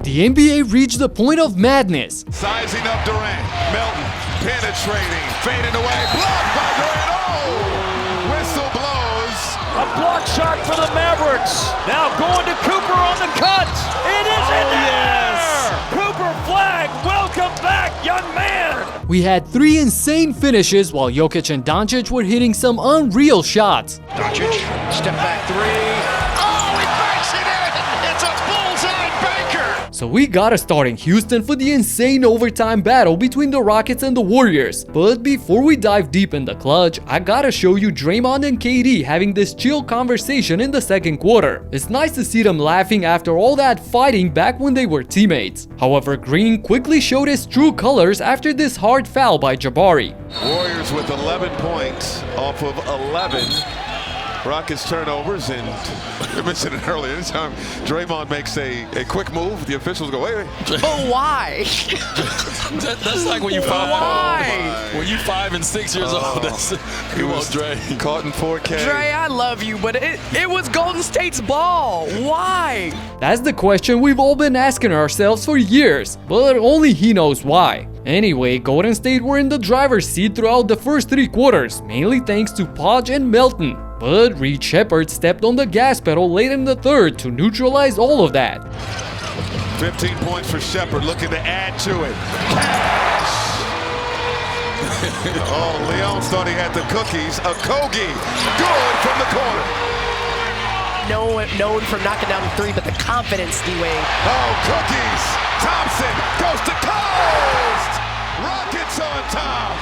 the NBA reached the point of madness. Sizing up Durant. Melton penetrating, fading away, blocked by Durant. Oh! Whistle blows. A block shot for the Mavericks. Now going to Cooper on the cut. It is in there! Cooper flag. Welcome back, young man. We had 3 insane finishes while Jokic and Doncic were hitting some unreal shots. Doncic, step back 3. Oh, he banks it in! It's a bullseye banker! So we gotta start in Houston for the insane overtime battle between the Rockets and the Warriors. But before we dive deep in the clutch, I gotta show you Draymond and KD having this chill conversation in the second quarter. It's nice to see them laughing after all that fighting back when they were teammates. However, Green quickly showed his true colors after this hard foul by Jabari. Warriors with 11 points off of 11. Rockets turnovers, and I mentioned it earlier. Anytime Draymond makes a quick move, the officials go, wait. But why? That's like when you when you 5 and 6 years old. He was Dre caught in 4K. Dre, I love you, but it was Golden State's ball. Why? That's the question we've all been asking ourselves for years, but only he knows why. Anyway, Golden State were in the driver's seat throughout the first 3 quarters, mainly thanks to Podz and Melton. But Sheppard stepped on the gas pedal late in the third to neutralize all of that. 15 points for Sheppard, looking to add to it. Cash! Oh, Leon thought he had the cookies. A Kogi, good from the corner. Known for knocking down the 3, but the confidence, D-Wade. Oh, cookies! Thompson goes to coast! Rockets on top!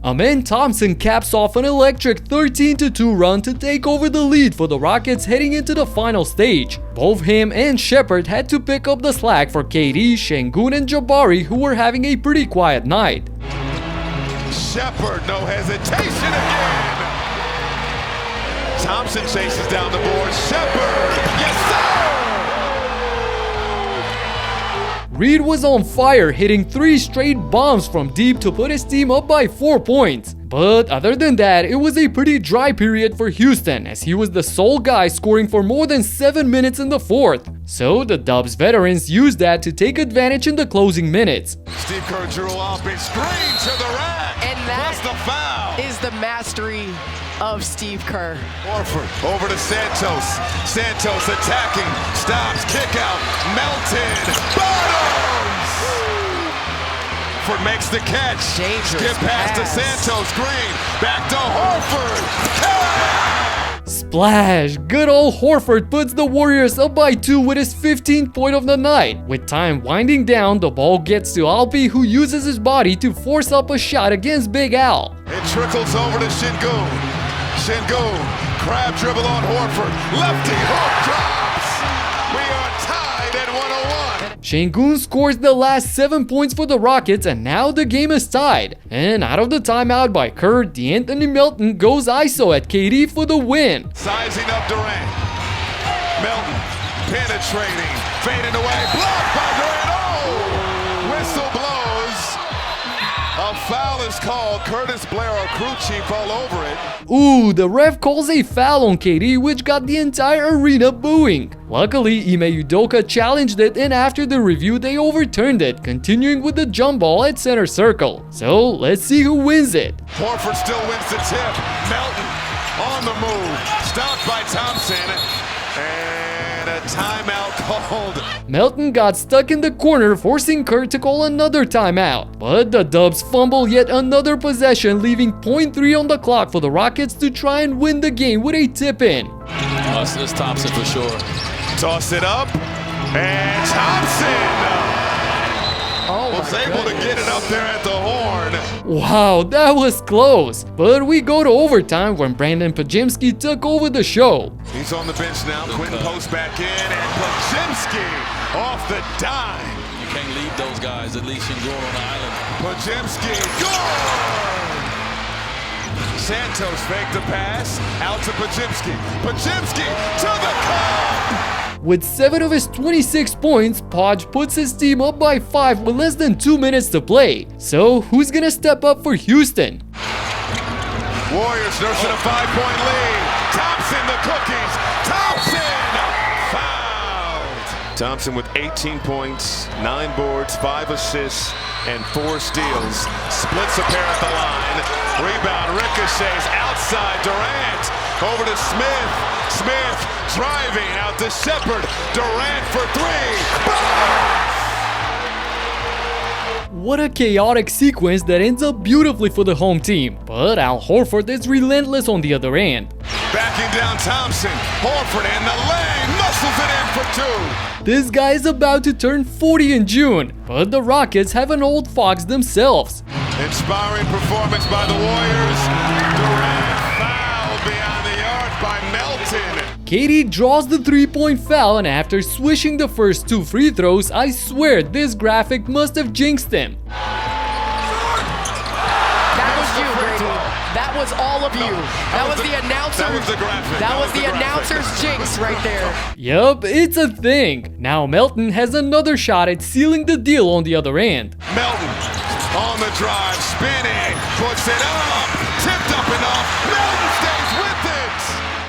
Amen Thompson caps off an electric 13-2 run to take over the lead for the Rockets heading into the final stage. Both him and Sheppard had to pick up the slack for KD, Sengun and Jabari, who were having a pretty quiet night. Sheppard, no hesitation again! Thompson chases down the board. Sheppard, yes sir! Reed was on fire, hitting 3 straight bombs from deep to put his team up by 4 points. But other than that, it was a pretty dry period for Houston, as he was the sole guy scoring for more than 7 minutes in the fourth. So the Dubs veterans used that to take advantage in the closing minutes. Steve Kerr drew Alpi, screen to the rack. And that the foul is the mastery of Steve Kerr. Horford over to Santos. Santos attacking, stops, kick out. Melton, bottoms. Horford makes the catch. Dangerous Skip past to Santos. Green, back to Horford. Kerr! Splash! Good old Horford puts the Warriors up by 2 with his 15th point of the night. With time winding down, the ball gets to Alpi, who uses his body to force up a shot against Big Al. It trickles over to Sengun. Sengun, crab dribble on Horford. Lefty hook drops. We are tied at 101. Sengun scores the last 7 points for the Rockets, and now the game is tied. And out of the timeout by Kerr, Anthony Melton goes ISO at KD for the win. Sizing up Durant. Melton penetrating, fading away, blocked by Durant. Oh! Whistle blows. A foul is called. Curtis Blair, our crew chief, all over it. Ooh, the ref calls a foul on KD, which got the entire arena booing. Luckily, Ime Udoka challenged it, and after the review, they overturned it, continuing with the jump ball at center circle. So, let's see who wins it. Horford still wins the tip. Melton on the move. Stopped by Thompson. And a timeout called. Melton got stuck in the corner, forcing Kerr to call another timeout. But the Dubs fumble yet another possession, leaving .3 on the clock for the Rockets to try and win the game with a tip-in. It's Thompson for sure. Toss it up. And Thompson was able to get it up there at the horn. Wow, that was close. But we go to overtime when Brandon Podziemski took over the show. He's on the bench now. Quentin posts back in, and Podziemski off the dime. You can't leave those guys, at least Sengun on the island. Podziemski, good! Santos faked the pass, out to Podziemski. Podziemski to the cup! With 7 of his 26 points, Podz puts his team up by 5 with less than 2 minutes to play. So who's gonna step up for Houston? Warriors nursing a 5-point lead. Thompson the cookies. Thompson fouled. Thompson with 18 points, 9 boards, 5 assists, and 4 steals. Splits a pair at the line. Rebound ricochets outside Durant. Over to Smith. Smith driving out to Sheppard. Durant for 3. What a chaotic sequence that ends up beautifully for the home team. But Ol Horford is relentless on the other end. Backing down Thompson. Horford in the lane. Muscles it in for 2. This guy is about to turn 40 in June, but the Rockets have an old fox themselves. Inspiring performance by the Warriors. Durant fouled beyond the arc by Melton. KD draws the 3-point foul, and after swishing the first 2 free throws, I swear this graphic must have jinxed him. That was you, Grady. That was all of you. That was the announcer. That was the graphic. That was the announcer's jinx right there. Yup, it's a thing. Now Melton has another shot at sealing the deal on the other end. Melton on the drive, spinning, puts it up, tipped up and off. Melton stays with it.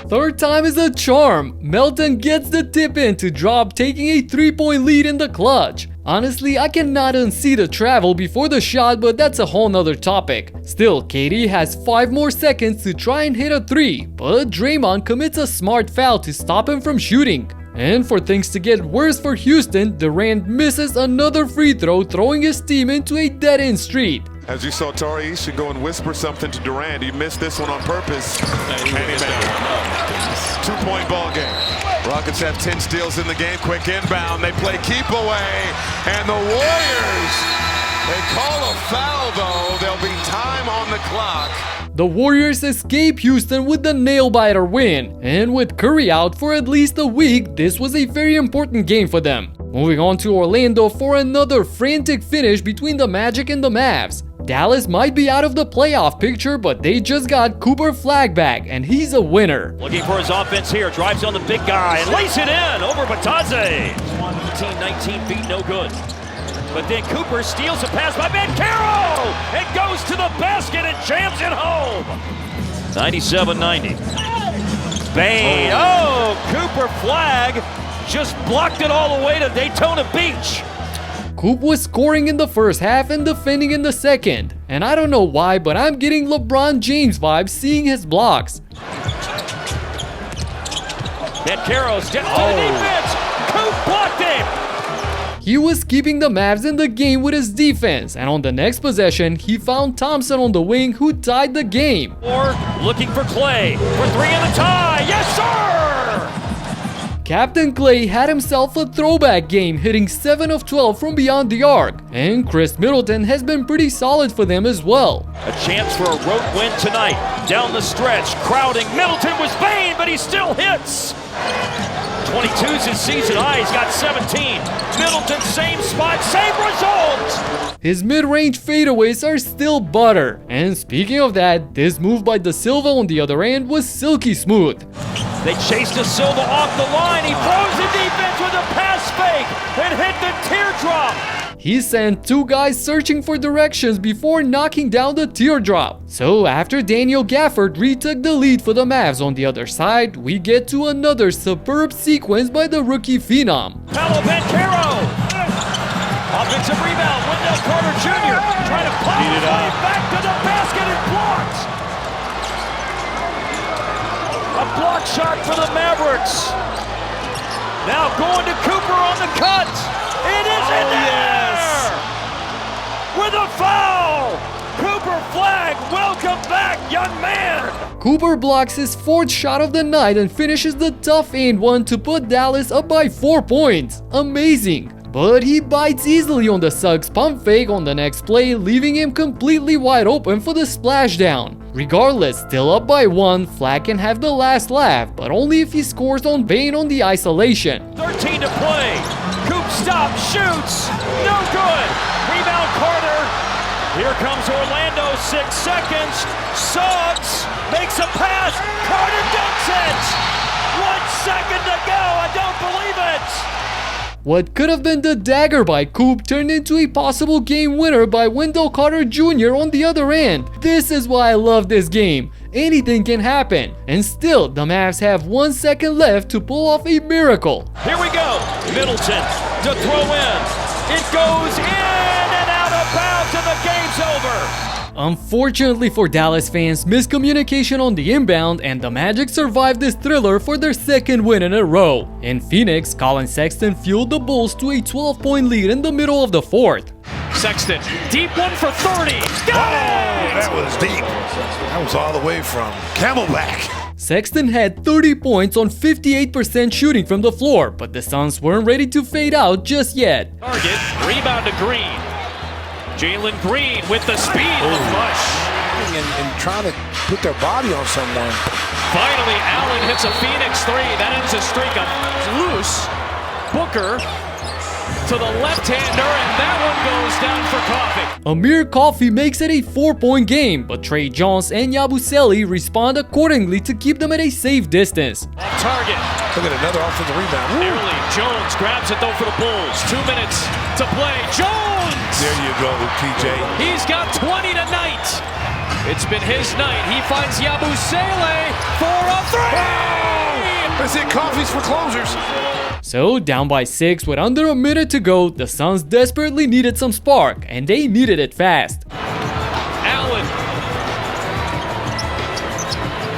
Third time is a charm. Melton gets the tip in to drop, taking a 3-point lead in the clutch. Honestly, I cannot unsee the travel before the shot, but that's a whole nother topic. Still, KD has 5 more seconds to try and hit a 3, but Draymond commits a smart foul to stop him from shooting. And for things to get worse for Houston, Durant misses another free throw, throwing his team into a dead-end street. As you saw, Torrey, he should go and whisper something to Durant. He missed this one on purpose. And he made it. 2-point ball game. Rockets have 10 steals in the game. Quick inbound. They play keep away. And the Warriors, they call a foul, though. There'll be time on the clock. The Warriors escape Houston with the nail-biter win. And with Curry out for at least a week, this was a very important game for them. Moving on to Orlando for another frantic finish between the Magic and the Mavs. Dallas might be out of the playoff picture, but they just got Cooper Flag back, and he's a winner. Looking for his offense here. Drives on the big guy and lays it in over Podz. 19 feet, no good. But then Cooper steals a pass by Kerr and goes to the basket and jams it home. 97-90. Bang! Oh, Cooper Flag just blocked it all the way to Daytona Beach. Coop was scoring in the first half and defending in the second. And I don't know why, but I'm getting LeBron James vibes seeing his blocks. Then Kerr steps to the defense. Coop blocked him. He was keeping the Mavs in the game with his defense, and on the next possession, he found Thompson on the wing who tied the game. Or looking for Clay for 3 in the tie. Yes, sir! Captain Clay had himself a throwback game, hitting 7 of 12 from beyond the arc, and Chris Middleton has been pretty solid for them as well. A chance for a road win tonight. Down the stretch, crowding. Middleton was vain, but he still hits. 22's his season high. He's got 17. Middleton, same spot, same result. His mid-range fadeaways are still butter. And speaking of that, this move by Da Silva on the other end was silky smooth. They chased Da Silva off the line. He throws the defense with a pass fake and hit the teardrop. He sent 2 guys searching for directions before knocking down the teardrop. So after Daniel Gafford retook the lead for the Mavs on the other side, we get to another superb sequence by the rookie phenom. Kerr. Offensive rebound. Wendell Carter Jr. trying to pop his way back to the basket and blocked. A block shot for the Mavericks. Now going to Cooper on the cut. It is in there! With a foul! Cooper Flag, welcome back, young man! Cooper blocks his 4th shot of the night and finishes the tough and one to put Dallas up by 4 points. Amazing. But he bites easily on the Suggs pump fake on the next play, leaving him completely wide open for the splashdown. Regardless, still up by 1, Flag can have the last laugh, but only if he scores on Bane on the isolation. 13 to play. Coop stops, shoots, no good. Rebound Carter. Here comes Orlando, 6 seconds. Suggs makes a pass. Carter dunks it. 1 second to go. I don't believe it. What could have been the dagger by Coop turned into a possible game winner by Wendell Carter Jr. on the other end. This is why I love this game. Anything can happen. And still, the Mavs have 1 second left to pull off a miracle. Here we go. Middleton to throw in. It goes in and out of bounds and the game's over. Unfortunately for Dallas fans, miscommunication on the inbound, and the Magic survived this thriller for their second win in a row. In Phoenix, Colin Sexton fueled the Bulls to a 12-point lead in the middle of the fourth. Sexton, deep one for 30. Got it! That was deep. That was all the way from Camelback. Sexton had 30 points on 58% shooting from the floor, but the Suns weren't ready to fade out just yet. Target, rebound to Green. Jalen Green with the speed of the flush. And trying to put their body on someone. Finally, Allen hits a Phoenix three. That ends a streak of loose. Booker to the left-hander, and that one goes down for Coffee. Amir Coffey makes it a 4-point game, but Trey Jones and Yabusele respond accordingly to keep them at a safe distance. Target. Look at another offensive rebound. Nearly. Jones grabs it though for the Bulls. 2 minutes to play. Jones! There you go, TJ. He's got 20 tonight. It's been his night. He finds Yabusele for a three! That's it, Coffee's for closers. So, down by 6 with under a minute to go, the Suns desperately needed some spark, and they needed it fast. Allen.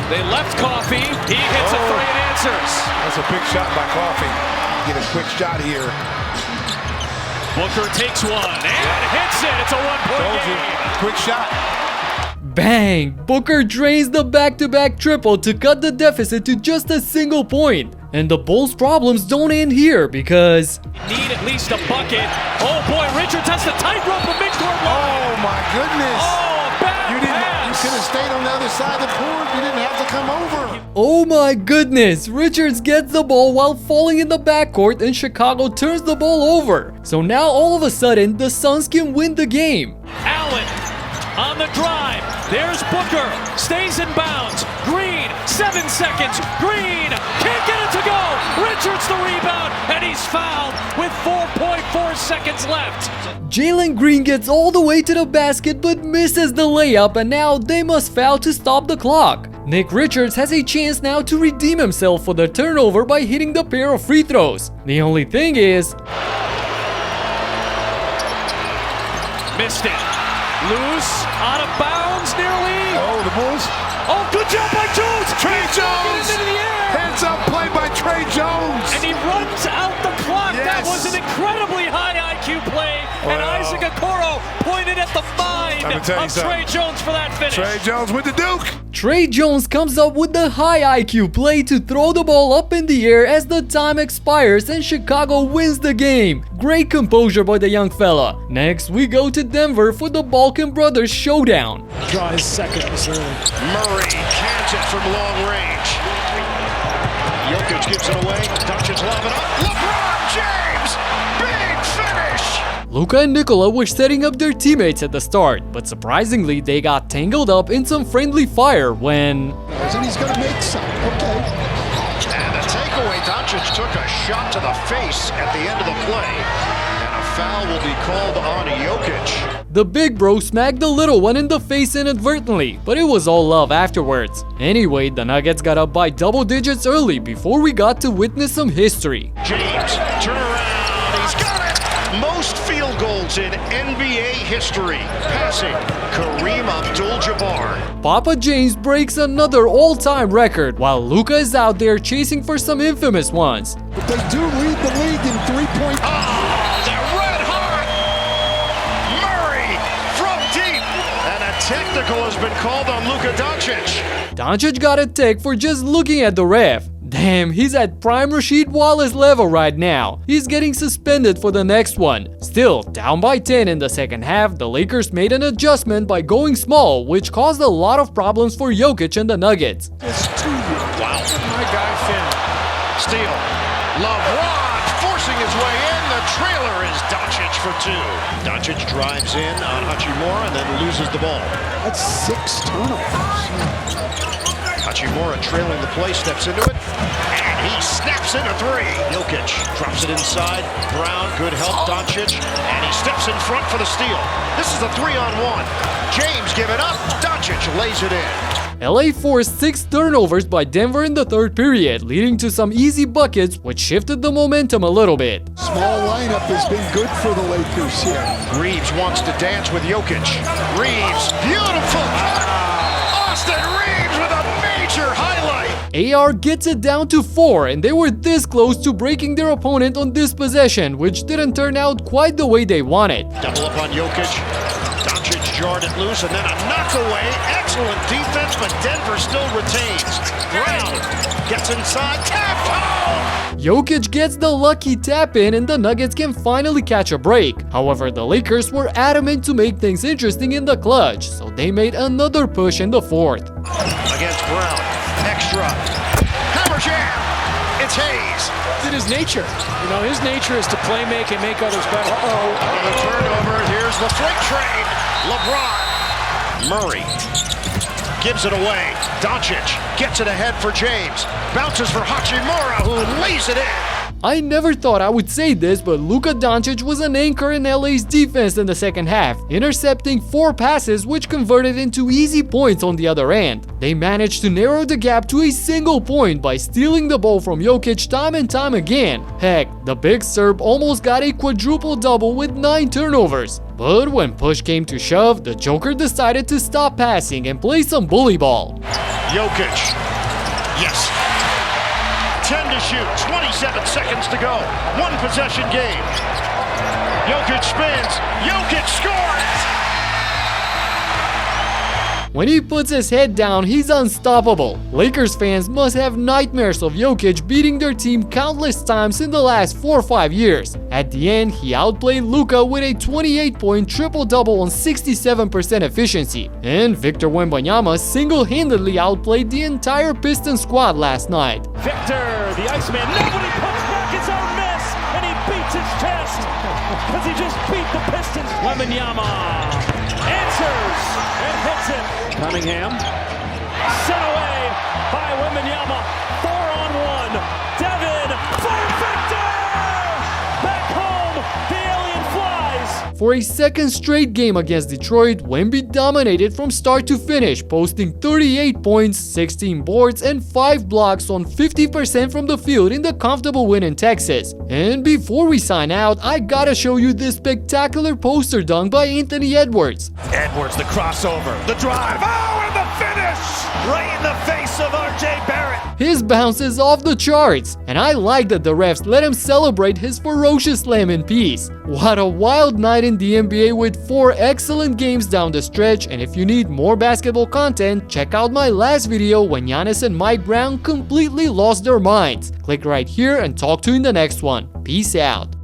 They left Coffee. He hits a three and answers. That's a big shot by Coffee. Get a quick shot here. Booker takes one and hits it. It's a 1-point game. Quick shot. Bang! Booker drains the back-to-back triple to cut the deficit to just a single point. And the Bulls' problems don't end here because... Need at least a bucket. Oh boy, Richards has the tightrope of midcourt line. Oh my goodness. Oh, bad You pass. could have stayed on the other side of the court. You didn't have to come over. Oh my goodness! Richards gets the ball while falling in the backcourt and Chicago turns the ball over. So now all of a sudden, the Suns can win the game. Allen on the drive. There's Booker. Stays in bounds. Green, 7 seconds. Green can't get it to go. Richards the rebound, and he's fouled with 4.4 seconds left. Jalen Green gets all the way to the basket but misses the layup, and now they must foul to stop the clock. Nick Richards has a chance now to redeem himself for the turnover by hitting the pair of free throws. The only thing is... Missed it. Loose, out of bounds nearly. Oh, the Bulls. Oh, good job by Jones. Trey Jones. Into the air. Hands up play by Trey Jones. And he runs out the clock. Yes. That was an incredibly high IQ play. And Wow. Isaac Okoro pointed at the mind Let me tell you of something. Trey Jones for that finish. Trey Jones with the Duke. Trey Jones comes up with the high IQ play to throw the ball up in the air as the time expires and Chicago wins the game. Great composure by the young fella. Next, we go to Denver for the Balkan Brothers showdown. Draw his second this early. Murray cans it from long range. Jokic gives it away. Doncic lob it up. LeBron James! Big finish! Luka and Nikola were setting up their teammates at the start, but surprisingly they got tangled up in some friendly fire when... And he's going to make some. Okay. And the takeaway, Doncic took a shot to the face at the end of the play. And a foul will be called on Jokic. The big bro smacked the little one in the face inadvertently, but it was all love afterwards. Anyway, the Nuggets got up by double digits early before we got to witness some history. James, turn around, he's got it! Most field goals in NBA history. Passing, Kareem Abdul-Jabbar. Papa James breaks another all-time record while Luka is out there chasing for some infamous ones. But they do lead the league in three-point. Oh, they're red hot! Murray from deep! And a technical has been called on Luka Doncic. Doncic got a tech for just looking at the ref. Damn, he's at prime Rasheed Wallace level right now. He's getting suspended for the next one. Still, down by 10 in the second half, the Lakers made an adjustment by going small, which caused a lot of problems for Jokic and the Nuggets. It's 2 years. Wow. My guy Finn. Steal. LeBron forcing his way in. The trailer is Doncic for 2. Doncic drives in on Hachimura and then loses the ball. That's 6 turnovers. Hachimura trailing the play, steps into it. And He snaps in a three. Jokic drops it inside. Brown, good help, Doncic. And he steps in front for the steal. This is a 3-on-1. James give it up. Doncic lays it in. LA forced 6 turnovers by Denver in the third period, leading to some easy buckets, which shifted the momentum a little bit. Small lineup has been good for the Lakers here. Reeves wants to dance with Jokic. Reeves, beautiful. Austin Reeves with a major highlight. AR gets it down to 4, and they were this close to breaking their opponent on this possession, which didn't turn out quite the way they wanted. Double up on Jokic. Doncic jarred it loose, and then a knockaway. Excellent defense, but Denver still retains. Brown gets inside. Tap foul! Jokic gets the lucky tap in, and the Nuggets can finally catch a break. However, the Lakers were adamant to make things interesting in the clutch, so they made another push in the fourth. Against Brown. Extra. Hammer jam. It's Hayes. It's in his nature. You know, his nature is to play make and make others better. The turnover. Here's the freight train. LeBron. Murray gives it away. Doncic gets it ahead for James. Bounces for Hachimura, who lays it in. I never thought I would say this, but Luka Doncic was an anchor in LA's defense in the second half, intercepting 4 passes which converted into easy points on the other end. They managed to narrow the gap to a single point by stealing the ball from Jokic time and time again. Heck, the big Serb almost got a quadruple-double with 9 turnovers. But when push came to shove, the Joker decided to stop passing and play some bully ball. Jokic. Yes. 10 to shoot, 27 seconds to go. 1 possession game. Jokic spins. Jokic scores! When he puts his head down, he's unstoppable. Lakers fans must have nightmares of Jokic beating their team countless times in the last 4 or 5 years. At the end, he outplayed Luka with a 28-point triple-double on 67% efficiency. And Victor Wembanyama single-handedly outplayed the entire Pistons squad last night. Victor, the Iceman, nobody puts back his own miss, and he beats his chest, because he just beat the Pistons. Wembanyama answers and hits it. Cunningham, sent away by Wembanyama, 4-on-1, Devin for Victor! Back home, the alien flies! For a second straight game against Detroit, Wemby dominated from start to finish, posting 38 points, 16 boards, and 5 blocks on 50% from the field in the comfortable win in Texas. And before we sign out, I gotta show you this spectacular poster dunk by Anthony Edwards. Edwards, the crossover, the drive, oh, and the finish! Right in the face of RJ Barrett! His bounce is off the charts, and I like that the refs let him celebrate his ferocious slam in peace. What a wild night in the NBA with 4 excellent games down the stretch, and if you need more basketball content, check out my last video when Giannis and Mike Brown completely lost their minds. Click right here and talk to you in the next one. Peace out.